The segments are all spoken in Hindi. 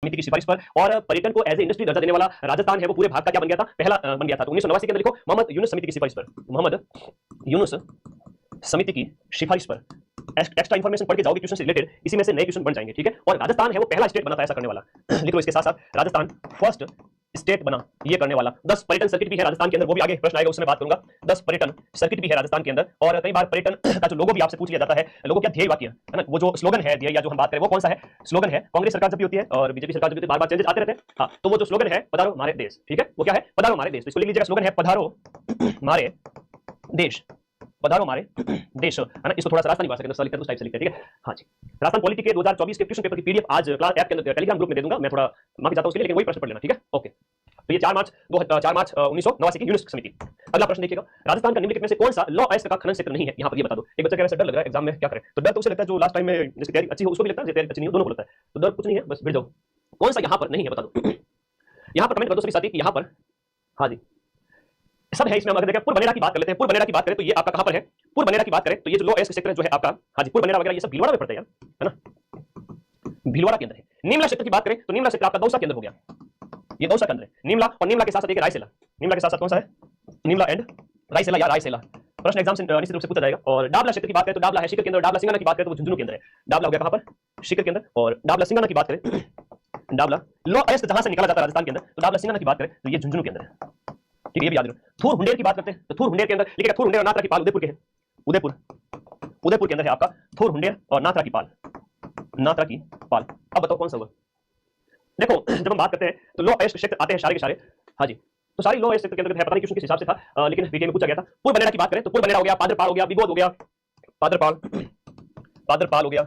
समिति की सिफारिश पर। और पर्यटन को एज ए इंडस्ट्री दर्जा देने वाला राजस्थान है वो पूरे भारत का क्या बन गया था, पहला बन गया था। तो 1989 के अंदर लिखो मोहम्मद यूनुस समिति की सिफारिश पर, मोहम्मद यूनुस समिति की सिफारिश पर। एक्स्ट्रा इंफॉर्मेशन पढ़ के जाओगे क्वेश्चन से रिलेटेड, इसी में से नए क्वेश्चन बन जाएंगे, ठीक है। और राजस्थान है वो पहला स्टेट बना था ऐसा करने वाला। लिख लो इसके साथ साथ राजस्थान फर्स्ट स्टेट बना ये करने वाला। 10 पर्यटन सर्किट भी है राजस्थान के अंदर, वो भी आगे प्रश्न आएगा उसमें बात करूंगा। 10 पर्यटन सर्किट भी है राजस्थान के अंदर। और कई बार पर्यटन का जो लोगो भी आपसे पूछ लिया जाता है, लोगो क्या ध्येय वाक्य है ना, वो जो स्लोगन है ध्येय या जो हम बात करें वो कौन सा है, स्लोगन है। कांग्रेस सरकार जब भी होती है और बीजेपी सरकार जब भी होती है, बार बार चेंजेस आते रहते हैं। हाँ, तो वो जो स्लोगन है पधारो हमारे देश, ठीक है, वो क्या है, पधारो हमारे देश। तो इसको लिख लीजिएगा, स्लोगन है पधारो हमारे देश, पधारो हमारे देश, है ना। इसको थोड़ा सा राजस्थानी भाषा के अंदर लिखते हैं, उस टाइप से लिखते हैं, ठीक है। हाँ जी, राजस्थान पॉलिटी के 2024 के क्वेश्चन पेपर की पीडीएफ आज क्लास ऐप के अंदर टेलीग्राम ग्रुप में दे दूंगा। मैं थोड़ा माफी चाहता हूं उसके लिए, लेकिन वही प्रश्न पढ़ लेना, ठीक है, ओके। तो ये 4 मार्च 1989 की यूनिस समिति। अगला प्रश्न देखिएगा, राजस्थान का निम्नलिखित में से कौन सा लॉ एक्ट का खनन क्षेत्र नहीं है, यहाँ पर ये बता दो। एक बच्चा कह रहा है डर लग रहा है एग्जाम में, क्या करे, तो डर तो उसे लगता है जो लास्ट टाइम में जिसकी तैयारी अच्छी हो उसको भी लगता है, तैयारी अच्छी नहीं हो दोनों को लगता है, तो डर कुछ नहीं है, बस भिड़ जाओ। कौन सा यहाँ पर नहीं है बता दो, यहाँ पर कमेंट कर दो सभी साथी यहाँ पर। हाँ जी, सब है इसमें। हम अगर देखें पूर्व बनेरा की बात कर लेते हैं, पूर्व बनेरा की बात करें तो ये आपका कहां पर है, पूर्व बनेरा की बात करें तो ये जो लॉ एक्ट क्षेत्र जो है आपका, हाँ जी, पूर्व बनेरा वगैरह ये सब भीलवाड़ा में पड़ता है यार, है ना, भीलवाड़ा के अंदर है। निमला क्षेत्र की बात करें तो निमला क्षेत्र आपका दौसा के अंदर हो गया, ये दौसा के अंदर है निमला। और निमला के साथ साथ एक रायसेला, निमला के साथ साथ कौन सा है, निमला एंड रायसेला या रायसेला। प्रश्न एग्जाम से निश्चित रूप से पूछा जाएगा। और डाबला क्षेत्र की बात करें तो डाबला है शिखर के अंदर, डाबला सिंगाना की बात करें तो वो झुंझुनू के अंदर है। डाबला हो गया कहां पर, शिखर के अंदर। और डाबला सिंगाना की बात करें, डाबला लॉ एक्ट जहां से निकाला जाता है राजस्थान के अंदर, तो डाबला सिंगाना की बात करें तो ये झुंझुनू के अंदर है, ठीक है, ये भी याद रखो। थूर हुंडेर की बात करते हैं तो थूर हुंडेर के अंदर लिखेगा थूर हुंडेर और नाथरा की पाल उदयपुर के है, उदयपुर, उदयपुर के अंदर है आपका थूर हुंडेर और नाथरा की पाल, नाथरा की पाल। अब बताओ कौन सा हुआ। देखो जब हम बात करते हैं तो लॉ एक्ट क्षेत्र आते हैं सारे के सारे, हाँ जी, तो सारी लॉ एक्ट क्षेत्र के अंदर है, पता नहीं क्वेश्चन किस हिसाब से था, लेकिन पीटीए में पूछा गया था। पूर्व बनेरा की बात करें तो पूर्व बनेरा हो गया, पादरपाल हो गया, बिगोद हो गया, पादरपाल, पादरपाल हो गया,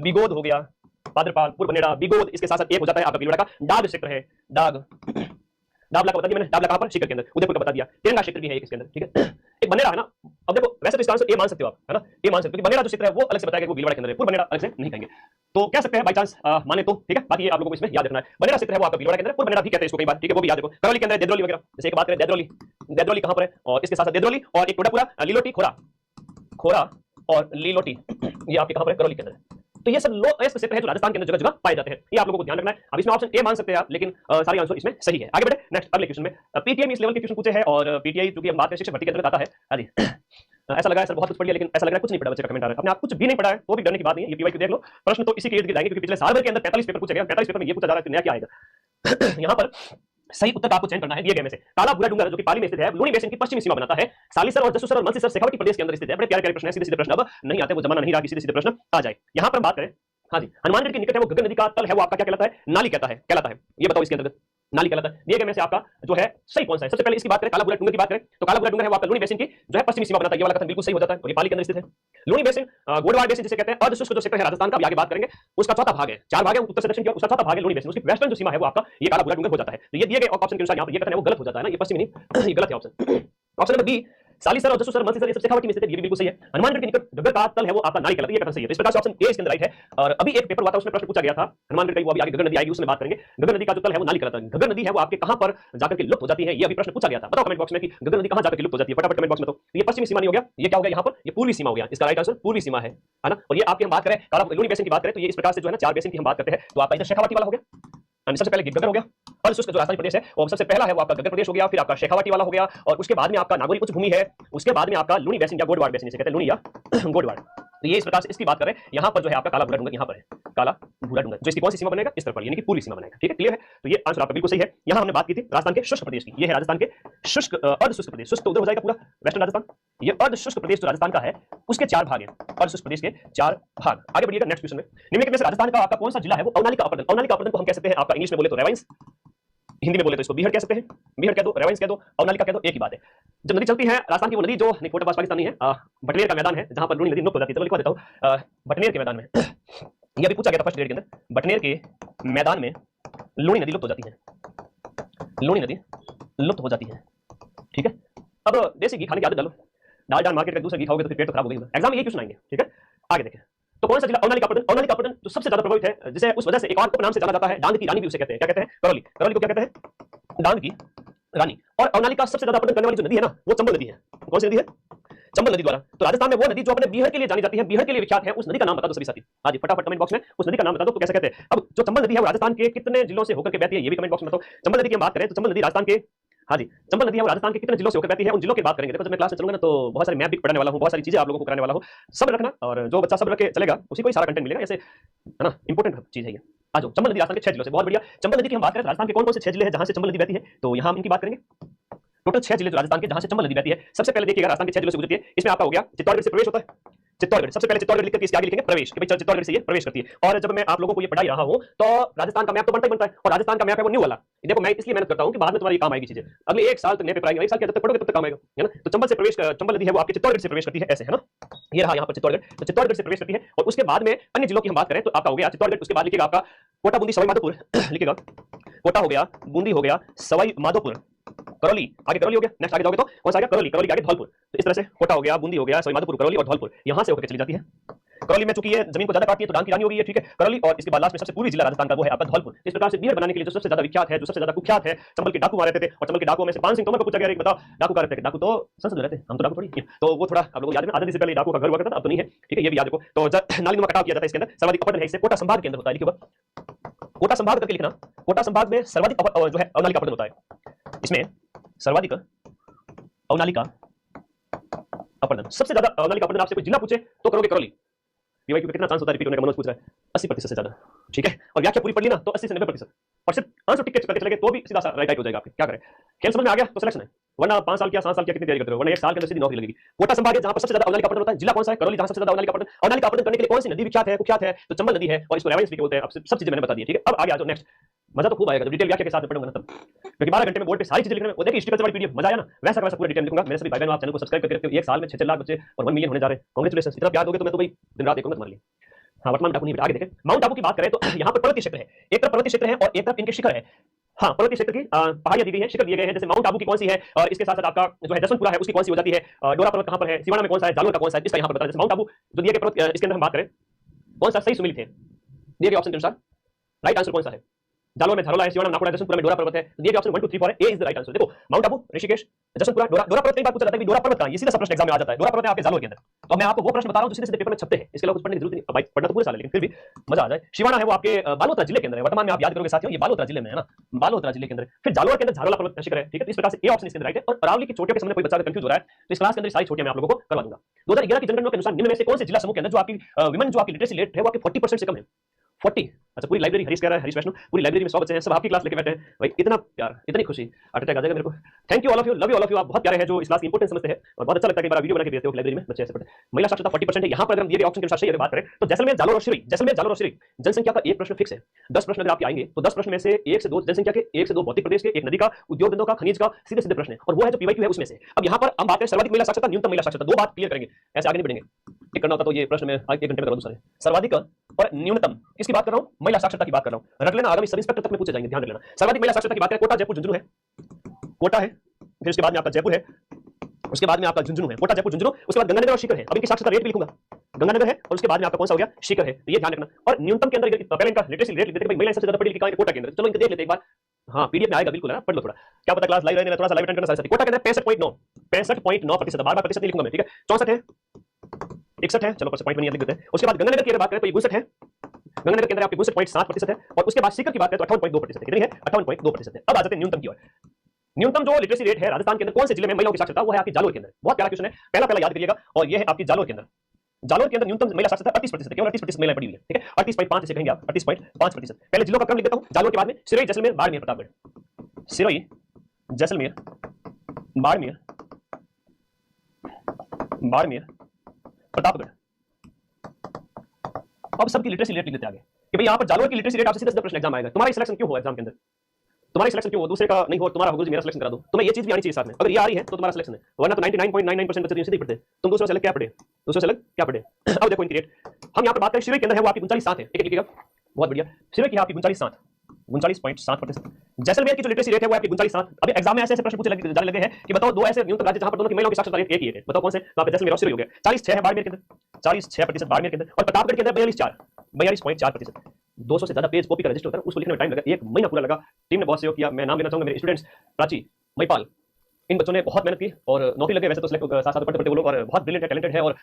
बिगोद हो गया, पादरपाल, पूर्व बनेरा, बिगोद, इसके साथ साथ एक हो जाता है आपका भीलवाड़ा का डाग क्षेत्र है, डाग, डाबला का बता दिया मैंने, डाबला कहां पर, शिखर के अंदर, उदयपुर का बता दिया, तिरंगा क्षेत्र भी है एक इसके अंदर, ठीक है। एक बनेरा है ना, अब देखो वैसे तो इसका आंसर ए मान सकते हो आप, है ना, ए मान सकते हो कि बनेरा जो क्षेत्र है वो अलग से बताया गया वो भीलवाड़ा के अंदर है, पूर्व बनेरा अलग से नहीं कहेंगे, तो कह सकते हैं बाय चांस माने तो, ठीक है। बाकी ये आप लोगों को इसमें याद रखना है, बनेरा क्षेत्र है वो आपका भीलवाड़ा के अंदर, पूर्व बनेरा भी कहते हैं इसको कई बार, ठीक है, वो भी याद रखो। करौली के अंदर देदरोली वगैरह, जैसे एक बात करें देदरोली, देदरोली कहां पर है, और इसके साथ साथ देदरोली और एक टोडापुरा, लीलोटी, खोरा, खोरा और लीलोटी, ये आपके कहां पर है, करौली के अंदर। तो ये सब लॉ एक्ट क्षेत्र है जो राजस्थान के अंदर जगह जगह पाए जाते हैं, ये आप लोगों को ध्यान रखना है। अब इसमें ऑप्शन ए मान सकते हैं आप, लेकिन सारे आंसर इसमें सही है। आगे बढ़े नेक्स्ट अगले क्वेश्चन में, पीटीआई में इस लेवल के क्वेश्चन पूछे हैं, और पीटीआई जो कि हम बात करें शिक्षक भर्ती के अंदर आता है, हाँ जी। ऐसा लगा है सर बहुत कुछ पढ़ लिया, लेकिन ऐसा लग रहा है कुछ नहीं पढ़ा, बच्चे का कमेंट आ रहा है, अपने आप कुछ भी नहीं पढ़ा है तो भी डरने की बात नहीं है, ये पीवाई देख लो, प्रश्न तो इसी के इर्द गिर्द जाएंगे, क्योंकि पिछले साल भर के अंदर 45 पेपर पूछे गए, 45 पेपर में ये पूछा जा रहा है कि नया क्या आएगा। यहाँ पर सही उत्तर का आपको चयन करना है दिए गए में से। काला भूरा डूंगर जो कि पाली में स्थित है, लूनी बेसिन की पश्चिमी सीमा बनाता है, सालिसर और जसूसर और मंदसौर शेखावटी प्रदेश के अंदर स्थित है। बड़े प्यारे प्यारे प्रश्न है, सीधे सीधे प्रश्न अब नहीं आते, वो जमाना नहीं रहा कि सीधे सीधे प्रश्न आ जाए। यहाँ पर बात करें, हाँ जी, हनुमानगढ़ के निकट है वो गगन नदी का तल है वो आपका क्या कहलाता है, नाली कहलाता है, ये बताओ इसके अंतर्गत नाली कहलाता है। दिए गए में से आपका जो है सही कौन सा है। सबसे पहले इसकी बात करें, काला भूरा डूंगर की बात करें तो काला भूरा डूंगर है वो आपका लूनी बेसिन की जो है पश्चिमी सीमा बनाता है, ये वाला कथन बिल्कुल सही हो जाता है, और ये पाली के अंदर स्थित है। लूनी बेसिन गोडवाड़ बेसिन जिसे कहते हैं, अर्धशुष्क जो क्षेत्र है राजस्थान का, आगे बात करेंगे, उसका चौथा भाग है, 4 भाग है उत्तर से दक्षिण की ओर, उसका चौथा भाग है लूनी बेसिन, उसकी वेस्टर्न जो सीमा है वो आपका ये काला भूरा डूंगर हो जाता है। तो ये दिए गए ऑप्शन के अनुसार यहाँ पर ये कथन है वो गलत हो जाता है ना, ये पश्चिमी नहीं, ये गलत है ऑप्शन। ऑप्शन नंबर बी, सालिसर और जसूसर मंदसौर ये सब शेखावटी में स्थित है, ये भी बिल्कुल सही है। हनुमानगढ़ के निकट गगन का तल है वो आपका नाली कहलाता है, ये कथन सही है। तो इस प्रकार से ऑप्शन ए इसके अंदर राइट है। और अभी एक पेपर हुआ था उसमें प्रश्न पूछा गया था हनुमानगढ़ का, वो अभी आगे गगन नदी आएगी उसमें बात करेंगे। गगन नदी का जो तल है वो नाली कहलाता है, गगन नदी है वो आपके कहां पर जाकर के लुप्त हो जाती है, ये अभी प्रश्न पूछा गया था। बताओ कमेंट बॉक्स में कि गगन नदी कहां जाकर के लुप्त हो जाती है, फटाफट कमेंट बॉक्स में। तो ये पश्चिमी सीमा नहीं हो गया, ये क्या हो गया यहाँ पर, ये पूर्वी सीमा हो गया, इसका राइट आंसर पूर्वी सीमा है ना। और ये आपकी हम बात करें काला लूनी बेसिन की बात करें तो ये इस प्रकार से जो है ना 4 बेसिन की हम बात करते हैं, तो आपका इधर शेखावटी वाला हो गया, सबसे पहले गगन हो गया, और शुष्क जो राजस्थान प्रदेश है वो सबसे पहला है वो आपका गगन प्रदेश हो गया, फिर आपका शेखावटी वाला हो गया, और उसके बाद में आपका नागौरी उच्च भूमि है, उसके बाद में आपका लूनी बेसिन या गोडवाड़ बेसिन जिसे कहते हैं, लूनी या गोडवाड़। तो ये इस प्रकार से इसकी बात करें, यहाँ पर जो है आपका काला भूरा डूंगर यहाँ पर है, काला भूरा डूंगर जो इसकी कौन सी सीमा बनेगा, इस तरफ यानी कि पूर्वी सीमा बनेगा, ठीक है, क्लियर है। तो ये आंसर आपका बिल्कुल सही है। यहाँ हमने बात की थी राजस्थान के शुष्क प्रदेश की, ये है राजस्थान के शुष्क अर्धशुष्क प्रदेश, शुष्क तो उधर हो जाएगा पूरा वेस्टर्न राजस्थान, ये अर्धशुष्क प्रदेश जो राजस्थान का है उसके 4 भाग हैं, अर्धशुष्क प्रदेश के 4 भाग। आगे बढ़िएगा नेक्स्ट क्वेश्चन में, निम्नलिखित में से राजस्थान का आपका कौन सा जिला है वो अवनाली का अपरदन, अवनाली का अपरदन को हम कह सकते हैं आपका इंग्लिश में बोले तो रेवाइंस, हिंदी में बोले तो इसको बीहड़ कह सकते हैं, बीहड़ कह दो, रेवाइंस कह दो, अवनाली का कह दो, एक ही बात है। जब नदी चलती है राजस्थान की वो नदी जो कोटा पास पाकिस्तान नहीं है, बटनेर का मैदान है जहां पर लूनी नदी नुक्त हो जाती है, तो लिखवा देता हूं बटनेर के मैदान में। ये अभी पूछा गया था फर्स्ट ग्रेड के अंदर, बटनेर के मैदान में लूनी नदी लुप्त हो जाती है, लूनी नदी लुप्त हो जाती है, ठीक है। अब देसी घी खाने की आदत डालो, दाल मार्केट का दूसरा घी खाओगे तो फिर पेट तो खराब हो गई। एग्जाम में ये क्वेश्चन आएंगे, ठीक है। आगे देखें तो कौन सा जिला अवनाली का अपरदन, अवनाली का अपरदन जो सबसे ज्यादा प्रभावित है, जिसे उस वजह से एक और उपनाम से जाना जाता है, डांग की रानी भी उसे कहते हैं, क्या कहते हैं, करौली, करौली को क्या कहते हैं, डांग की रानी। और अवनाली का सबसे ज्यादा अपरदन करने वाली जो नदी है ना वो चंबल नदी है, कौन सी नदी है, चंबल नदी द्वारा। तो राजस्थान में वो नदी जो अपने बीहड़ के लिए जानी जाती है, बीहड़ के लिए विख्यात है, उस नदी का नाम बता दो सभी साथी। हाँ जी, फटाफट कमेंट बॉक्स में उस नदी का नाम बता दो तो कैसे कहते हैं। अब जो चंबल नदी है वो राजस्थान के कितने जिलों से होकर के बहती है, ये भी कमेंट बॉक्स में बताओ। चंबल नदी की हम बात करें तो चंबल नदी राजस्थान के, हाँ जी, चंबल नदी है वो राजस्थान के कितने जिलों से होकर बहती है, उन जिलों की बात करेंगे। देखो जब मैं क्लास में चलूंगा ना तो बहुत सारी मैप भी पढ़ाने वाला हूँ, बहुत सारी चीजें आप लोगों को कराने वाला हूँ, सब रखना, और जो बच्चा सब रख के चलेगा उसी को ही सारा कंटेंट मिलेगा, ऐसे है ना, इंपॉर्टेंट चीज है ये। आ जाओ, चंबल नदी राजस्थान के 6 जिलों से, बहुत बढ़िया। चंबल नदी की हम बात करें तो राजस्थान के कौन कौन से 6 जिले हैं जहां से चंबल नदी बहती है, तो यहाँ हम इनकी बात करेंगे। टोटल 6 जिले जो राजस्थान के जहां से चंबल नदी बहती है। सबसे पहले देखिएगा राजस्थान के 6 जिलों से गुजरती है, इसमें आपका हो गया चित्तौड़गढ़ से प्रवेश होता है। चित्तौड़गढ़, सबसे पहले चित्तौड़गढ़ लिख करके इसके आगे लिखेंगे प्रवेश, कि भाई चित्तौड़गढ़ से ये प्रवेश करती है। और जब मैं आप लोगों को ये पढ़ा रहा हूं तो राजस्थान का मैप तो बनता ही बनता है, और राजस्थान का मैप है वो न्यू वाला। देखो मैं इसलिए मेहनत करता हूं कि बाद में तुम्हारी काम आएगी चीजें, अगले 1 साल तक नए पेपर आएंगे, 1 साल के जब तक पढ़ोगे तब तक काम आएगा, है ना। तो चंबल से प्रवेश, चंबल नदी है वो आपके चित्तौड़गढ़ से प्रवेश करती है, ऐसे है ना, ये रहा यहाँ पर चित्तौड़गढ़, तो चित्तौड़गढ़ से प्रवेश करती है। और उसके बाद में अन्य जिलों की हम बात करें तो आपका हो गया चित्तौड़गढ़, उसके बाद लिखेगा आपका कोटा, बूंदी, सवाई माधोपुर लिखेगा, कोटा हो गया, बूंदी हो गया, सवाई माधोपुर, करौली, आगे करौली हो गया, नेक्स्ट आगे जाओगे तो कौन सा आएगा, करौली, करौली के आगे धौलपुर। तो इस तरह से कोटा हो गया, बूंदी हो गया, सवाई माधोपुर, करौली और धौलपुर, यहां से होकर चली जाती है। करौली में चूंकि ये जमीन को ज्यादा काटती है तो डांग की रानी हो गई है, ठीक है, करौली। और इसके बाद लास्ट में सबसे पूर्वी जिला राजस्थान का वो है आपका धौलपुर। इस प्रकार से बीहड़ बनाने के लिए जो सबसे ज्यादा विख्यात है, जो सबसे ज्यादा कुख्यात है, चंबल के डाकू मारे थे, और चंबल के डाकुओं में से पान सिंह तोमर को पूछा गया कि बताओ डाकू कहाँ रहते थे। डाकू तो संसद में रहते, हम तो डाकू थोड़ी हैं। तो वो थोड़ा आप लोगों को याद है, आजादी से पहले डाकू का घर हुआ करता था, अब तो नहीं है, ठीक है, ये भी याद रखो। तो नालीनुमा कटाव किया जाता है इसके अंदर, सर्वाधिक अपहरण है इससे, कोटा संभाग के अंदर होता है, लिखिए कोटा संभाग करके लिखना। कोटा संभाग में सर्वाधिक जो है अवनाली का अपहरण होता है, इसमें सर्वाधिक अवनाली का अपहरण, सबसे ज्यादा अवनाली का अपहरण आपसे कोई जिला पूछे तो करोगे करौली। पीवाईक्यू का कितना चांस होता है रिपीट होने का, मनोज पूछ रहा है, 80% से ज्यादा, ठीक है। और व्याख्या पूरी पढ़ ली ना तो 80 से 90%, और सिर्फ आंसर टिक के करके चले गए तो भी सीधा राइट टाइप हो जाएगा आपके। क्या करें, खेल समझ में आ गया तो सिलेक्शन है, वरना 5 साल किया 7 साल किया कितनी तैयारी करते हो, वरना 1 साल के अंदर सीधी नौकरी लगेगी। कोटा संभाग है जहां पर सबसे ज्यादा अवनाली का अपहरण होता है, जिला कौन सा है, करौली, जहां सबसे ज्यादा अवनाली का अपहरण, अवनाली का अपहरण करने के लिए कौन सी नदी विख्यात है, कुख्यात है, तो चंबल नदी है, और इसको रेवांस भी बोलते हैं। अब सब चीजें मैंने बता दी, ठीक है। अब आगे आ जाओ नेक्स्ट, मजा तो खूब आएगा जब डिटेल व्याख्या के साथ में पढ़ूंगा ना तब, क्योंकि 12 घंटे में बोर्ड पे सारी चीजें लिखने में, वो देखिए हिस्ट्री का पीडीएफ मजा आया ना, वैसा का वैसा पूरा डिटेल लिखूंगा। मेरे सभी भाई बहनों, आप चैनल को सब्सक्राइब करके रखते हो, 1 साल में 6 लाख बच्चे और 1 मिलियन होने जा रहे हैं, कांग्रेचुलेशन। इतना प्यार दोगे तो मैं तो भाई दिन रात देखूंगा तुम्हारे लिए। हाँ, वर्तमान डाकू नहीं, आगे देखें। माउंट आबू की बात करें तो यहाँ पर पर्वतीय क्षेत्र है, एक तरफ पर्वतीय क्षेत्र है और एक तरफ इनके शिखर है। हाँ, पर्वतीय क्षेत्र की पहाड़ियां दी गई है, शिखर दिए गए हैं, जैसे माउंट आबू की कौन सी है, और इसके साथ साथ आपका जो है जसवंतपुरा है उसकी कौन सी हो जाती है, डोरा पर्वत कहां पर है, सिवाना में कौन सा है, जालोर का कौन सा है, इसका यहाँ पर बताया। जैसे माउंट आबू जो दिए गए पर्वत, इसके अंदर हम बात करें कौन सा सही सुमिलित है दिए गए ऑप्शन के अनुसार, राइट आंसर कौन सा है, जालोर में झरोला है, सिवाना में नाकोड़ा है, जसवंतपुरा में डोरा पर्वत है, तो दिए गए ऑप्शन 1 2 3 4 है, ए इज द राइट आंसर। देखो माउंट आबू, ऋषिकेश, जसवंतपुरा, डोरा पर्वत कई बार पूछा जाता है कि डोरा पर्वत कहां है, ये सीधा सा प्रश्न एग्जाम में आ जाता है, डोरा पर्वत है आपके जालोर के अंदर। तो मैं आपको वो प्रश्न बता रहा हूं जो सीधे सीधे पेपर में छपते हैं, इसके अलावा कुछ पढ़ने की जरूरत नहीं, भाई पढ़ना तो पूरे साल है लेकिन फिर भी मजा आ जाए। शिवाना है वो आपके बालोतरा जिले के अंदर है, वर्तमान में आप याद करोगे साथियों, ये बालोतरा जिले में है ना, बालोतरा जिले के अंदर। फिर जालोर के अंदर झारोला पर्वत शिखर है, ठीक है। तो इस प्रकार से ए ऑप्शन इसके अंदर राइट है। और अरावली की चोटियों के संबंध में कोई बच्चा अगर कंफ्यूज हो रहा है तो इस क्लास के अंदर सारी चोटियां मैं आप लोगों को करवा दूंगा। 2011 की जनगणना के अनुसार निम्न में से कौन से जिला समूह के अंदर जो आपकी विमेन जो आपकी लिटरेसी रेट है वो आपकी 40% से कम है, 40। अच्छा, पूरी लाइब्रेरी, हरीश कह रहा है, हरीश वैष्णव, पूरी लाइब्रेरी में 100 बच्चे हैं, सब आपकी क्लास लेके बैठे हैं भाई, इतना प्यार, इतनी खुशी, हार्ट अटैक आ जाएगा मेरे को। Thank you all of you, love you all of you, आप बहुत प्यारे हैं जो इस क्लास की इंपोर्टेंस समझते हैं, और बहुत अच्छा लगता है कि मेरा वीडियो बना के भेजते हो लाइब्रेरी में, बच्चे ऐसे पढ़ते हैं। महिला साक्षरता 40% है। यहाँ पर अगर हम दिए गए ऑप्शन के अनुसार सही अगर बात करें तो जैसलमेर, जालोर और सिरोही, जैसलमेर, जालोर और सिरोही जनसंख्या का एक प्रश्न फिक्स है, 10 प्रश्न अगर आपके आएंगे तो 10 प्रश्न में से 1 से 2 जनसंख्या के, 1 से 2 भौतिक प्रदेश के, 1 नदी का, उद्योग धंधों का, खनिज का, सीधे सीधे प्रश्न है, और वो है जो पीवाईक्यू है उसमें से। अब यहाँ पर हम बात करें सर्वाधिक महिला साक्षरता, न्यूनतम महिला साक्षरता, दो बात क्लियर करेंगे, ऐसे आगे नहीं बढ़ेंगे। एक करना होता तो ये प्रश्न में 1 घंटे में करा दूं सारे। सर्वाधिक और न्यूनतम किसकी बात कर रहा हूं, महिला साक्षरता की बात कर रहा हूं, रख लेना, आगामी सब इंस्पेक्टर तक में पूछे जाएंगे, ध्यान रख लेना। सर्वाधिक महिला साक्षरता की बात करें, कोटा, जयपुर, झुंझुनू है, कोटा है, फिर उसके बाद में आपका जयपुर है, उसके बाद में आपका झुंझुनू है, कोटा, जयपुर, झुंझुनू, उसके बाद गंगानगर और सीकर है। अब इनकी साक्षरता रेट भी लिखूंगा, गंगानगर है, और उसके बाद में आपका कौन सा हो गया, सीकर है, तो ये ध्यान रखना। और न्यूनतम के अंदर पहले इनका लिटरेसी रेट लिख देते हैं, महिलाएं सबसे ज्यादा पढ़ी लिखी कहां है, कोटा के अंदर। चलो इनको देख लेते हैं एक बार, हाँ पीडीएफ में आएगा बिल्कुल है ना, पढ़ लो थोड़ा, क्या पता क्लास लाइव रहने, थोड़ा सा लाइव अटेंड करना साथ। कोटा के अंदर 65.9%, बार-बार प्रतिशत नहीं लिखूंगा मैं, ठीक है। 64 है, 61 है, चलो पॉइंट में लिख देते हैं। उसके बाद गंगानगर की अगर बात करें तो ये 62 है, गंगानगर के अंदर आपके 62.7% है, और उसके बाद सीकर की बात करें तो 58.2% है, कितनी है, 58.2% है। अब आ जाते हैं न्यूनतम की ओर। न्यूनतम जो लिटरेसी रेट है राजस्थान के अंदर कौन से जिले में महिलाओं की साक्षरता, वो है आपकी जालोर के अंदर। बहुत प्यारा क्वेश्चन है, पहला याद करिएगा, और ये है आपकी जालोर के अंदर। जालोर के अंदर न्यूनतम महिला साक्षरता 38%, केवल 38% महिलाएं पढ़ी हुई है, ठीक है। 38.5 से कहेंगे आप, 38.5%। पहले जिलों का क्रम लिख देता हूं, जालोर के बाद में सिरोही, जैसलमेर, बाड़मेर, प्रतापगढ़, सिरोही, जैसलमेर, बाड़मेर, प्रतापगढ़। अब सबकी लिटरेसी रेट लिख देते आगे कि भाई यहाँ पर जालोर की लिटरेसी रेट आपसे सीधा प्रश्न एग्जाम आएगा। तुम्हारा सिलेक्शन क्यों हुआ एग्जाम के अंदर, तुम्हारी सिलेक्शन क्यों हो, दूसरे का नहीं हो, तुम्हारा होगा, मेरा सिलेक्शन करा दो, तुम्हें ये चीज भी आनी चाहिए साथ में। अगर ये आ रही है तो तुम्हारा सिलेक्शन है, वरना तो 99.99% बच्चे सीधे पढ़ते हैं। तुम दूसरों से अलग क्या पढ़े, दूसरों से अलग क्या पढ़े। अब देखो इनकी रेट, हम यहाँ पर बात करें सिरोही के अंदर है वो आपकी 39.7 है, एक लिखिएगा, बहुत बढ़िया। सिरोही की आपकी 39.7%। जैसलमेर की जो लिटरेसी रेट है वो आपकी 39.7। अभी एग्जाम में ऐसे प्रश्न पूछे जाने लगे हैं कि बताओ दो ऐसे न्यूनतम राज्य जहां पर दोनों की महिलाओं की साक्षरता रेट एक ही है, बताओ कौन से, तो आपका जैसलमेर और सिरोही हो गया। 46 है बाड़मेर के अंदर, 46% बाड़मेर के अंदर, और प्रतापगढ़ के अंदर 42.4%। 200 से ज्यादा पेज कॉपी का रजिस्टर होता है, उसको लिखने में टाइम लगा, 1 महीना पूरा लगा। टीम ने बहुत सहयोग किया, मैं नाम लेना चाहूंगा मेरे स्टूडेंट्स, प्राची, महिपाल, इन बच्चों ने बहुत मेहनत की और नौकरी लगे, वैसे तो सिलेक्ट साथ साथ पढ़ते पढ़ते वो लोग, और बहुत ब्रिलियंट है, टैलेंटेड है, और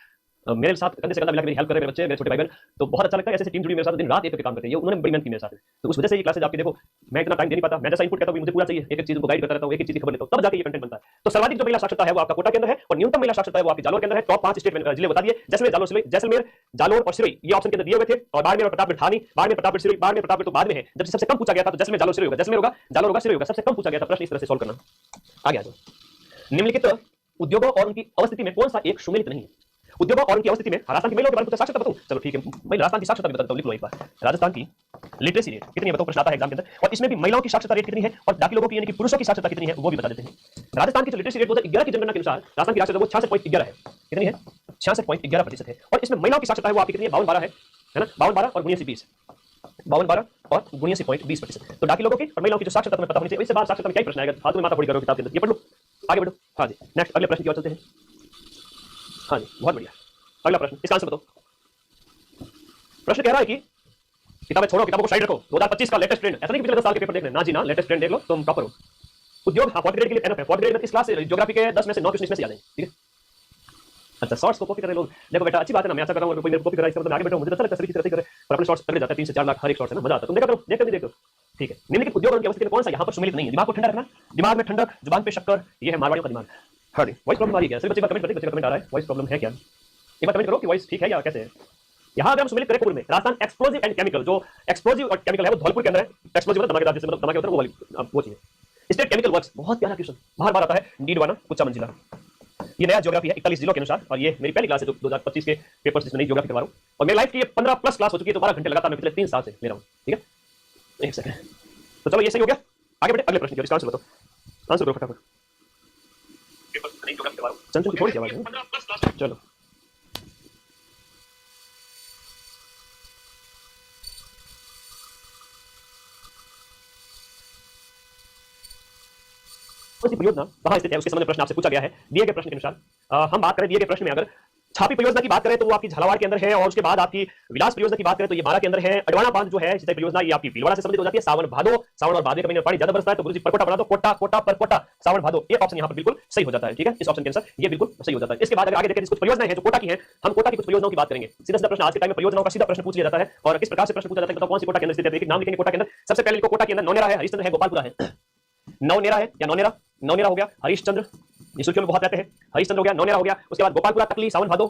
मेरे साथ कंधे से कंधा मिला के मेरी हेल्प कर रहे हैं मेरे बच्चे, मेरे छोटे भाई बहन। तो बहुत अच्छा लगता है, ऐसे टीम जुड़ी मेरे साथ दिन रात एक करके काम करते हैं, ये उन्होंने बड़ी मेहनत की मेरे साथ। तो उस वजह से ये क्लासेज आपकी देखो, मैं इतना टाइम दे नहीं पाता, मैं जैसा इनपुट कहता हूँ मुझे पूरा चाहिए, एक एक चीज को गाइड करता रहता हूँ, एक एक चीज की खबर लेता हूँ, तब जाके ये कंटेंट बनता है। तो सर्वाधिक जो महिला साक्षरता है वो आपका कोटा के अंदर है, और न्यूनतम महिला साक्षरता है वो आपकी जालोर के अंदर है। टॉप 5 स्टेट जिले बता दिए, जैसलमेर, जालोर और सिरोही, ये ऑप्शन के अंदर दिए हुए थे, और बाड़मेर और प्रतापगढ़ था नहीं, बाड़मेर प्रतापगढ़ सिरोही, बाड़मेर प्रतापगढ़ तो बाद में है, जब सबसे कम पूछा गया था तो जैसलमेर जालोर सिरोही होगा, जैसलमेर होगा जालोर होगा सिरोही होगा, सबसे कम पूछा गया था प्रश्न, इस तरह से सॉल्व करना। आगे आ जाओ। निम्नलिखित उद्योगों और उनकी अवस्थिति में कौन सा एक सुमेलित नहीं है? उद्योगों और उनकी अवस्थिति में राजस्थान की महिलाओं के बारे में साक्षरता बताऊं? चलो ठीक है, मैं राजस्थान की साक्षरता भी बताता हूं, लिख लो एक बार। राजस्थान की लिटरेसी रेट कितनी है बताओ, प्रश्न आता है एग्जाम के अंदर, और इसमें भी महिलाओं की साक्षरता रेट कितनी है और बाकी लोगों की यानी कि पुरुषों की साक्षरता कितनी है वो भी बता देते हैं। राजस्थान की जो लिटरेसी रेट 2011 की जनगणना के अनुसार राजस्थान की साक्षरता वो 66.11 है। कितनी है? 66.11% है। और इसमें महिलाओं की साक्षरता है वो आपकी कितनी है? 52-12 है ना, 52-12 और 19-20, 52-12 और 19.20%। तो बाकी लोगों की और महिलाओं की जो साक्षरता तुम्हें पता होनी चाहिए। इससे बाद साक्षरता में क्या प्रश्न आएगा, फालतू में माथा फोड़ी करो किताब के अंदर, ये पढ़ लो, आगे बढ़ो। हाँ जी, नेक्स्ट अगले प्रश्न की ओर चलते हैं। हाँ जी, बहुत बढ़िया। अगला प्रश्न, इसका आंसर बताओ। प्रश्न कह रहा है कि किताबें छोड़ो, किताबों को साइड रखो, 2025 का लेटेस्ट ट्रेंड, ऐसा नहीं कि पिछले 10 साल के पेपर देख लेना, ना जी ना, लेटेस्ट ट्रेंड देख लो, तुम टॉपर हो। उद्योग, हाँ, 4th ग्रेड के लिए एनफ है, 4th ग्रेड में इस क्लास से ज्योग्राफी के 10 में से 9 क्वेश्चन इसमें से आ जाएंगे, ठीक है। अच्छा, शॉर्ट्स को कॉपी कर रहे लोग, देखो बेटा अच्छी बात है ना, मैं ऐसा कर रहा हूं, कोई मेरे कॉपी करा इसका मतलब आगे बैठो, मुझे अच्छा लगता है, सभी तरह से करे, और अपने शॉर्ट्स कर जाते हैं 3 से 4 लाख हर एक शॉर्ट है ना, मजा आता है, तुम देखो करो, देखते नहीं देखो, ठीक है। निम्नलिखित उद्योग और उनकी अवस्थिति में कौन सा यहाँ पर सुमेलित नहीं है? दिमाग को ठंडा रखना, दिमाग में ठंडक, जुबान पे शक्कर, ये है मारवाड़ियों का दिमाग। हाँ जी, वॉइस प्रॉब्लम आ रही है क्या? सभी बच्चे कमेंट करते हैं, बच्चे कमेंट आ रहा है, वॉइस प्रॉब्लम है क्या? एक बार कमेंट करो कि वॉइस ठीक है या कैसे है। यहाँ अगर हम सुमेलित करें पूर्व में, राजस्थान एक्सप्लोजिव एंड केमिकल, जो एक्सप्लोजिव और केमिकल है वो धौलपुर के अंदर है। एक्सप्लोजिव मतलब धमाकेदार, जैसे मतलब धमाके होता है वो वाली वो चीज है। स्टेट केमिकल वर्क्स, बहुत प्यारा क्वेश्चन, बार बार आता है, डीडवाना कुचा मंजिला। ये नया ज्योग्राफी है 41 जिलों के अनुसार, और ये मेरी पहली क्लास है जो 2025 के पेपर्स जिसमें नई ज्योग्राफी करवा रहा हूँ, और मेरी लाइफ की 15+ क्लास हो चुकी है, तो 12 घंटे लगातार मैं पिछले 3 साल से ले रहा हूँ, ठीक है। एक सेकंड, तो चलो ये सही हो गया, आगे बढ़े अगले प्रश्न की ओर। इसका आंसर बताओ, आंसर करो फटाफट। पेपर नई ज्योग्राफी करवा रहा हूँ, चंचल की थोड़ी सी आवाज है, 15+ क्लास, चलो। परियोजना कहाँ स्थित है उसके संबंध में प्रश्न आपसे पूछा गया है दिए गए प्रश्न के अनुसार। हम बात करें दिए गए प्रश्न में, अगर छापी परियोजना की बात करें तो वो आपकी झालावाड़ के अंदर है, और उसके बाद आपकी विलास परियोजना की बात करें तो ये बारा के अंदर है। अडवाणा बांध जो है सिंचाई परियोजना, ये आपकी भीलवाड़ा से संबंधित हो जाती है। सावन भादो, सावन और भादो के महीने में पानी ज्यादा बरसता है तो गुरुजी परकोटा बना दो, कोटा कोटा परकोटा सावन भादो, ये ऑप्शन यहाँ पर बिल्कुल सही हो जाता है, ठीक है। इस ऑप्शन के अनुसार ये बिल्कुल सही हो जाता है। इसके बाद अगर आगे देखें कुछ परियोजनाएं हैं जो कोटा की हैं, हम कोटा की कुछ परियोजनाओं की बात करेंगे। सीधा सीधा प्रश्न आज के टाइम में परियोजनाओं का सीधा प्रश्न पूछ लिया जाता है, और किस प्रकार से प्रश्न पूछा जाता है बताओ कौन सी कोटा के अंदर स्थित है। नाम लिखेंगे कोटा के अंदर, सबसे पहले लिखो कोटा के अंदर नौनेरा है, हरिश्चंद्र है, गोपालपुरा है। नौनेरा है या नौनेरा, नौनेरा हो गया, हरिश्चंद्र ये सुर्खियों में बहुत रहते हैं, हरिश्चंद्र हो गया, नौनेरा हो गया। उसके बाद गोपालपुरा, तकली, सावन भादो,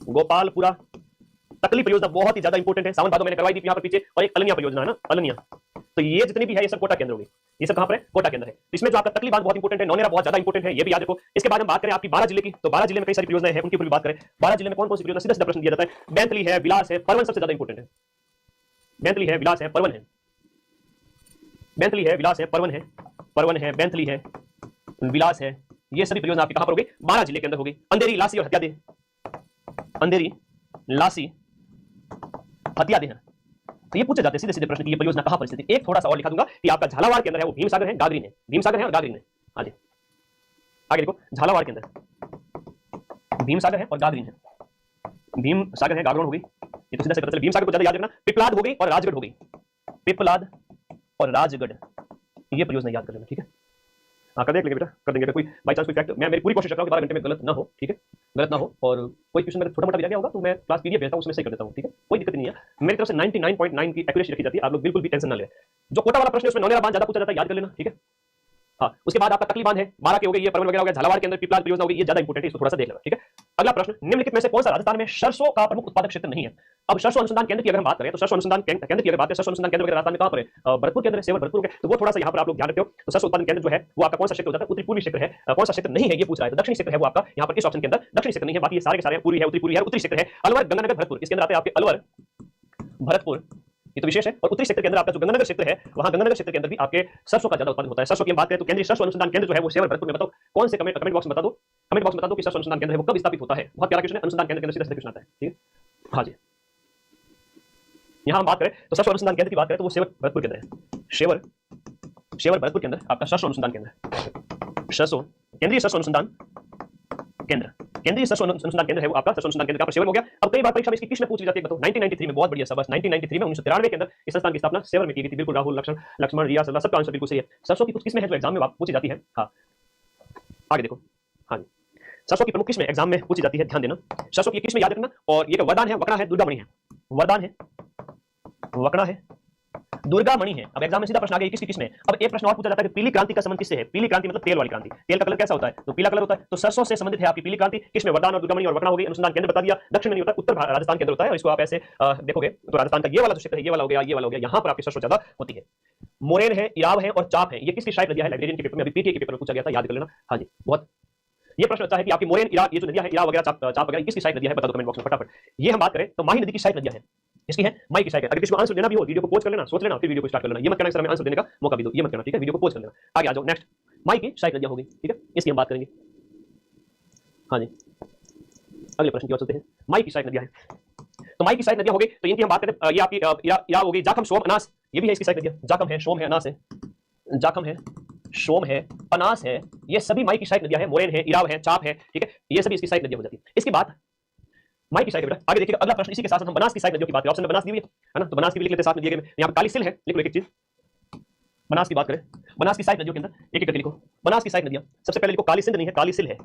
गोपालपुरा तकली परियोजना बहुत ही ज्यादा इंपॉर्टेंट है। सावन भादो मैंने करवाई थी यहाँ पर पीछे, और एक अलनिया परियोजना है ना, अलनिया। तो ये जितनी भी है ये सब कोटा के अंदर होगी, ये सब कहां पर है? कोटा के अंदर है। तो इसमें जो आपका तकली बांध बहुत इंपॉर्टेंट है, नौनेरा बहुत ज्यादा इंपॉर्टेंट है, ये भी याद रखो। इसके बाद हम बात करें आपकी 12 जिले की, तो 12 जिले में कई सारी परियोजनाएं हैं, उनकी पूरी बात करें। 12 जिले में कौन कौन सी परियोजना, सीधा सीधा प्रश्न दिया जाता है। बैंतली है, विलास है, परवन सबसे ज्यादा इंपॉर्टेंट है। बैंतली है, विलास है, परवन है, बैंतली है, विलास है, परवन है, परवन है, बैंतली है, विलास है, ये सभी परियोजना आपकी कहां पर होगी? 12 जिले के अंदर होगी। अंधेरी, लासी और हत्यादे, अंधेरी, लासी, हत्यादे हैं। तो ये पूछे जाते हैं सीधे सीधे प्रश्न की ये परियोजना कहां पर स्थित है। एक थोड़ा सा और लिखा दूंगा कि आपका झालावाड़ के अंदर है, वो भीमसागर है, गागरीन है, भीमसागर है और गागरीन है। आगे आगे देखो, झालावाड़ के अंदर भीमसागर है और गागरीन है, भीमसागर है, गागरोन होगी, ये तो सीधा से पता चले। भीमसागर को ज्यादा याद रखना, पिपलाद हो गई और राजगढ़ हो गई, पिपलाद और राजगढ़, ये परियोजना याद कर लेना, ठीक है। हाँ कर देख लेंगे बेटा, कर देंगे। कोई बाई चांस कोई फैक्ट, मैं मेरी पूरी कोशिश कर रहा हूँ कि 12 घंटे में गलत ना हो, ठीक है, गलत ना हो। और कोई क्वेश्चन अगर छोटा मोटा भी रह गया होगा तो मैं क्लास पीडीएफ भेजता हूँ, उसमें सही कर देता हूँ, ठीक है, कोई दिक्कत नहीं है। मेरी तरफ से 99.9 की एक्यूरेसी रखी जाती है, आप लोग बिल्कुल भी टेंशन ना ले। जो कोटा वाला प्रश्न है उसमें नौनेरा बांध ज्यादा पूछा जाता है, याद कर लेना, ठीक है। हाँ, उसके बाद आपका तकली बांध है, 12 के हो गई, ये परवन वगैरह हो गया, झालावाड़ के अंदर पिपलाद परियोजना हो गई, ये ज्यादा इंपॉर्टेंट है, इसको थोड़ा सा देख लेना, ठीक है। अगला प्रश्न, निम्नलिखित में से कौन सा राजस्थान में सरसों का प्रमुख उत्पादक क्षेत्र नहीं है? अब सरसों अनुसंधान केंद्र की अगर हम बात करें तो सरसों अनुसंधान केंद्र की अगर बात करें, सरसों अनुसंधान केंद्र वगैरह राजस्थान में कहां पर है? भरतपुर के अंदर, सेवर भरतपुर के, तो वो थोड़ा सा यहाँ पर आप लोग ध्यान रखते हो। तो सरसों उत्पादन केंद्र जो है वो आपका कौन सा क्षेत्र होता है? उत्तरी पूर्वी क्षेत्र है। कौन सा क्षेत्र नहीं है ये पूछ रहा है, तो दक्षिणी क्षेत्र है वो आपका, यहाँ पर इस ऑप्शन के अंदर दक्षिणी क्षेत्र नहीं है, बाकी ये सारे के सारे पूर्वी है, उत्तरी पूर्वी है, उत्तरी क्षेत्र है। अलवर, गंगानगर, भरतपुर, इसके अंदर आते हैं आपके अलवर, भरतपुर, ये तो विशेष है। और उत्तरी क्षेत्र के अंदर आपका जो गंगानगर क्षेत्र है, वहां गंगानगर क्षेत्र के अंदर भी आपके सरसों का ज्यादा उत्पादन होता है। सरसों की हम बात करें तो केंद्रीय सरसों अनुसंधान केंद्र जो है वो सेवर भरतपुर में, बताओ कौन से, कमेंट बॉक्स में बता दो, कमेंट बॉक्स में बता दो कि सरसों अनुसंधान केंद्र है वो कब स्थापित होता है। बहुत प्यारा क्वेश्चन है, अनुसंधान केंद्र के अंदर सीधा सीधा क्वेश्चन आता है, ठीक है। हाँ जी, यहाँ हम बात करें तो सरसों अनुसंधान केंद्र की बात करें तो वो सेवर भरतपुर के अंदर है, सेवर भरतपुर के अंदर आपका सरसों अनुसंधान केंद्र, सरसों केंद्रीय सरसों अनुसंधान केंद्र, केंद्रीय सरसों अनुसंधान केंद्र है वो आपका सरसों अनुसंधान केंद्र का सेवर हो गया। अब कई बार परीक्षा में इसकी किस में पूछ ली जाती है बताओ? 1993 में, बहुत बढ़िया शाबाश, 1993 में, 1993 के अंदर इस संस्थान की स्थापना सेवर में की गई थी। बिल्कुल राहुल, लक्ष्मण, रिया, सबका आंसर बिल्कुल सही है। सरसों की कुछ किस्में हैं जो एग्जाम में पूछी जाती है। हाँ, आगे देखो। हाँ जी, सरसों की प्रमुख किस्में एग्जाम में पूछी जाती है, ध्यान देना। सरसों की किस्में याद रखना। और ये वरदान है, वकड़ा है, दुर्गामणि है। वरदान है, वकड़ा है, दुर्गामणि है। अब एग्जाम में सीधा प्रश्न आ गया किसकी किस्में। अब एक प्रश्न और पूछा जाता है कि पीली क्रांति का संबंध किससे है। पीली क्रांति मतलब तेल वाली क्रांति। तेल का कलर कैसा होता है, तो पीला कलर होता है। तो सरसों से संबंधित है आपकी पीली क्रांति। किसमें वरदान और दुर्गामणि और वकड़ा हो गई। अनुसंधान केंद्र बता दिया, दक्षिण में नहीं होता, उत्तर राजस्थान के अंदर होता है। और इसको आप ऐसे देखोगे तो राजस्थान का ये वाला जो क्षेत्र है, ये वाला हो गया, ये वाला हो गया, यहाँ पर आपकी सरसों ज्यादा होती है। मोरेन है, इराव है और चाप है। ये किसकी सहायक नदियां है। लाइब्रेरियन के पेपर में, अभी पीटीए के पेपर में पूछा गया था, याद कर लेना। हाँ जी, बहुत ये प्रश्न अच्छा है कि आपकी मोरेन, इराव, ये जो नदियां है, इराव वगैरह, चाप वगैरह, किसकी सहायक नदियां है, बता दो कमेंट बॉक्स में फटाफट। ये हम बात करें तो माही नदी की सहायक नदियां हैं। इसकी है माई की सहायक। अगर किसी को आंसर देना भी हो, वीडियो को पॉज कर लेना, सोच लेना, फिर वीडियो को स्टार्ट कर लेना। ये मत करना सर हमें आंसर देने का मौका भी दो, ये मत करना, ठीक है। वीडियो को पॉज कर लेना, आगे आ जाओ। नेक्स्ट, माई की सहायक नदियां हो गई, ठीक है, इसकी हम बात करेंगे। हाँ जी, अगले प्रश्न की ओर चलते हैं। माई की सहायक नदियां हैं, तो माई की सहायक नदियां हो गई, तो इनकी हम बात करें। ये आपकी इराव हो गई, जाखम, सोम, अनास, ये भी है इसकी सहायक नदियां। जाखम है, सोम है, अनास है, जाखम है, सोम है, अनास है, ये सभी माई की सहायक नदियां हैं। मोरेन है, इराव है, चाप है, ठीक है, ये सभी इसकी सहायक नदियां हो जाती है। इसके बाद माई की सहायक, बेटा आगे देखिए अगला प्रश्न, इसी के साथ हम बनास की सहायक नदियों की बात करें। ऑप्शन में बनास दी हुई है ना, तो बनास की भी लिख लेते हैं, साथ में दिए गए। यहाँ पे काली सिल है, लिख लो एक चीज। बनास की बात करें, बनास की सहायक नदियों के अंदर एक एक करके लिखो। बनास की सहायक नदियां, सबसे पहले लिखो काली सिंध नहीं है, काली सिल है,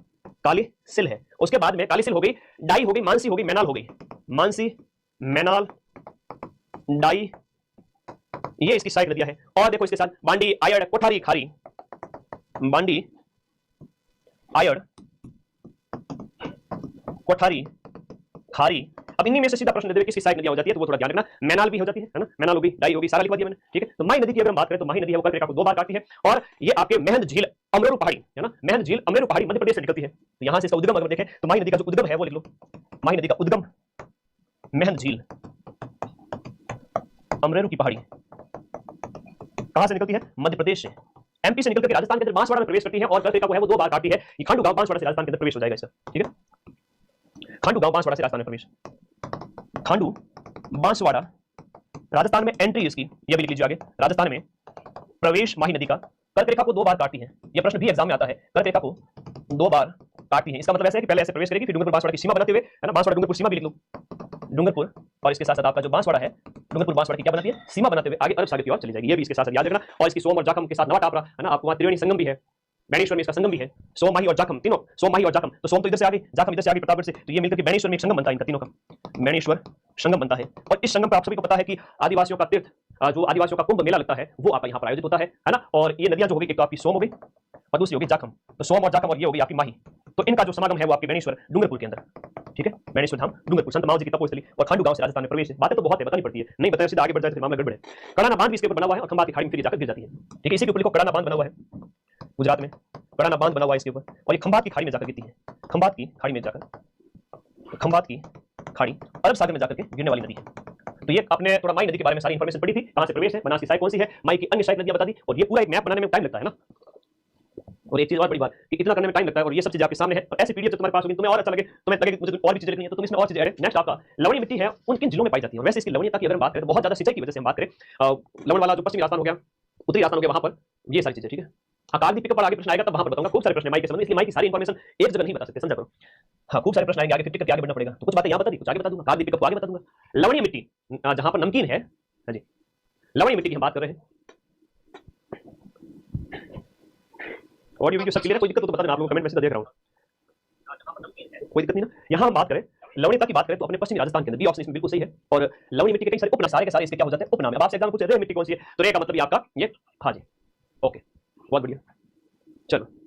काली सिल है। उसके बाद में काली सिल हो गई, डाई हो गई, मानसी हो गई, मैनाल हो गई। मानसी, मैनाल, डाई, ये इसकी सहायक नदियां हैं। और देखो इसके साथ बांडी, आयड़, कोठारी, खारी, बांडी, आयड़, कोठारी, खारी। अब इन्हीं में से सीधा प्रश्न दे दे किसकी सहायक नदियां हो जाती है, तो वो थोड़ा ध्यान रखना। मैनाल भी हो जाती है ना, मैनाल होगी, डाई होगी, सारा लिखवा दिया मैंने, ठीक है। तो माही नदी की अगर हम बात करें तो माही नदी है वो कर्क रेखा को 2 बार काटती है। और ये आपके मेहंद झील, अमरेरू पहाड़ी है ना, मेहंद झील, अमरेरू पहाड़ी मध्य प्रदेश से निकलती है। तो यहां से इसका उद्गम अगर देखें तो माही नदी का जो उद्गम है वो लिख लो। माही नदी का उद्गम मेहंद झील, अमरेरू की पहाड़ी, कहां से निकलती है, मध्य प्रदेश से। एमपी से निकल कर राजस्थान के अंदर बांसवाड़ा में प्रवेश करती है और कर्क रेखा को है वो 2 बार काटती है। ये खांडू गांव बांसवाड़ा से राजस्थान के अंदर प्रवेश हो जाएगा इसका, ठीक है। खांडू गांव बांसवाड़ा से राजस्थान में प्रवेश, खांडू बांसवाड़ा राजस्थान में एंट्री इसकी, ये भी लिख लीजिए आगे। राजस्थान में प्रवेश माही नदी का कर्क रेखा को 2 बार काटती है। ये प्रश्न भी एग्जाम में आता है, कर्क रेखा को 2 बार काटती है। इसका मतलब ऐसा है कि पहले ऐसे प्रवेश करेगी, फिर डूंगरपुर बांसवाड़ा की सीमा बनाते हुए, है ना, बांसवाड़ा डूंगरपुर सीमा भी लिख लो, डूंगरपुर, और इसके साथ साथ आपका जो बांसवाड़ा है, डूंगरपुर बांसवाड़ा की क्या बनाती है, सीमा बनाते हुए आगे अरब सागर की ओर चली जाएगी। ये भी इसके साथ साथ याद रखना। और इसकी सोम और जाखम के साथ नवा टापरा, है ना, आपको वहां त्रिवेणी संगम भी है, बैणेश्वर में इसका संगम भी है। सोम, माही और जाखम तीनों, सोम, माही और जाखम, तो सोम तो इधर से आ गई, जाखम इधर से आ गई प्रतापगढ़ से, तो ये मिलकर के बैणेश्वर में एक संगम बनता है इनका तीनों का, बैणेश्वर संगम बनता है। और इस संगम पर आप सभी को पता है कि आदिवासियों का तीर्थ, जो आदिवासियों का कुंभ मेला लगता है, वो आपका यहाँ पर आयोजित होता है ना। और ये नदियां जो होगी, एक तो आपकी सोम हो गई और दूसरी होगी जाखम। तो सोम और जाखम और ये होगी आपकी माही। तो इनका जो समागम है वो आपके बैणेश्वर डूंगरपुर के अंदर, ठीक है, बैणेश्वर धाम डूंगरपुर, संत माउजी की तपोस्थली और खांडू गांव से राजस्थान में प्रवेश है। बातें तो बहुत है, बतानी पड़ती है, नहीं बताया सीधा आगे बढ़ जाए तो मामला गड़बड़ है। कड़ाना बांध भी इसके ऊपर बना हुआ है और खंभात की खाड़ी में फिर जाकर गिर जाती है, ठीक है। इसी के ऊपर लिखो कड़ाना बांध बना हुआ है, गुजरात में कड़ाना बांध बना हुआ है इसके ऊपर, और ये खंभात की खाड़ी में जाकर गिरती है। खंभात की खाड़ी में जाकर, खंभात की खाड़ी अरब सागर में जाकर के गिरने वाली नदी है। तो ये आपने थोड़ा माई नदी के बारे में सारी इंफॉर्मेशन पढ़ी थी, कहां से प्रवेश है, बनास की सहायक कौन सी है, माई की अन्य सहायक नदियां बता दी। और ये पूरा एक मैप बनाने में टाइम लगता है ना। और एक चीज और बड़ी बात कि इतना करने में टाइम लगता है, और ये सब चीजें आपके सामने है। और ऐसी पीडीएफ जब तुम्हारे पास होगी, तुम्हें और अच्छा लगे, तुम्हें लगे मुझे और भी चीजें लिखनी है, तो तुम इसमें और चीजें ऐड। नेक्स्ट आपका लवणी मिट्टी है, उन किन जिलों में पाई जाती है। वैसे इसकी लवणीयता की अगर हम बात करें, बहुत ज्यादा सिंचाई की वजह से हम बात करें, लवण वाला जो पश्चिमी राजस्थान हो गया, उत्तरी राजस्थान हो गया, वहां पर ये सारी चीजें, ठीक है। हाँ, पिकअप पर आगे प्रश्न आएगा तब वहां पर बताऊंगा। खूब सारे प्रश्न माई के संबंध, इसलिए माई की सारी इंफॉर्मेशन एक जगह नहीं बता सकते, समझा करो। हाँ, खूब सारे प्रश्न आएंगे आगे, फिर टिक करके आगे बढ़ना पड़ेगा। तो कुछ बातें यहाँ बता दी, कुछ आगे बता दूंगा, कार पिकअप को आगे बता दूंगा। लवणीय मिट्टी जहां पर नमकीन है, हाँ जी, लवणीय मिट्टी की हम बात कर रहे हैं। ऑडियो वीडियो सब क्लियर है, कोई दिक्कत हो तो बता देना, आप लोगों को कमेंट में सीधा देख रहा हूं, कोई दिक्कत नहीं ना। यहां हम बात करें लवणीयता की बात करें तो अपने पश्चिमी राजस्थान के अंदर, बी ऑप्शन इसमें बिल्कुल सही है। और लवणीय मिट्टी के कई सारे उपनाम, सारे के सारे इसके क्या हो जाते हैं, उपनाम। अब आपसे एग्जाम पूछे रे मिट्टी कौन सी है, तो रे का मतलब ये आपका ये, हाँ जी, ओके, बहुत बढ़िया, चलो।